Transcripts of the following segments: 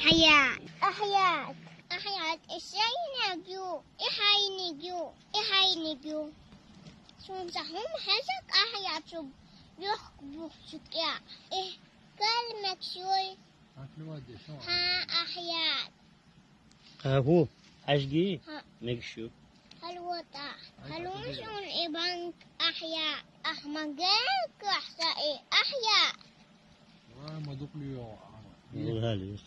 أحياد أحياد إسينجو إحينجو شون سهم حسك أحياد شو يخبو شكيا كلمة شوي ها أحياد هو أشجي مكشو هلوطا هلومشون إبانك أحياء أحمقك أحسائي أحياء ما دقليو هالي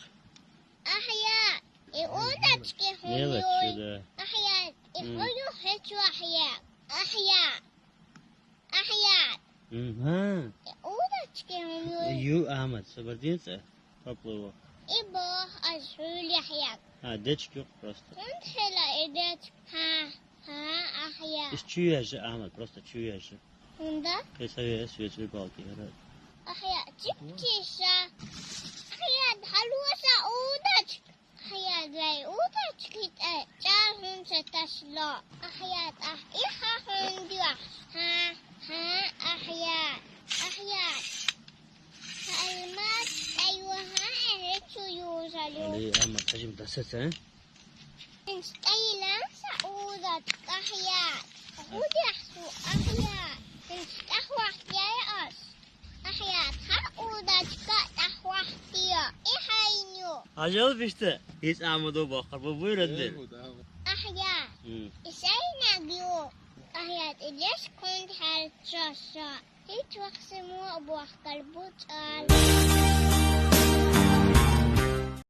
أحياء إودتك هونيوي أحياء إخلو هتو أحياء ها إودتك هونيوي يو أحمد سبردينسا قبلوا إبا أزهولي أحياء دечки просто. كنت حلا إدت ها أحياء Чуешь, Ахмед, просто чуешь. هندا Красавец свет рыбалки. أحياء تبكيشا أحياء حلوة أودتك أحياء لا أودتك جاهم ستشلا أحياء إيها هندوح ها أحياء كلمات أيوة هيك يوزلو علي أحمد حجم دسس ها؟ إنستيلا سعودة أحياء ودحسو أحياء إنستحوحتيا أس أحياء حقودة كتحوحتيا إحينيو عجل بيشته هيس أحمد وباخر بابوي ردل أحياء إسينجو أحياء إليش كنت هالترشا هيت وقسمو أبوح كالبوت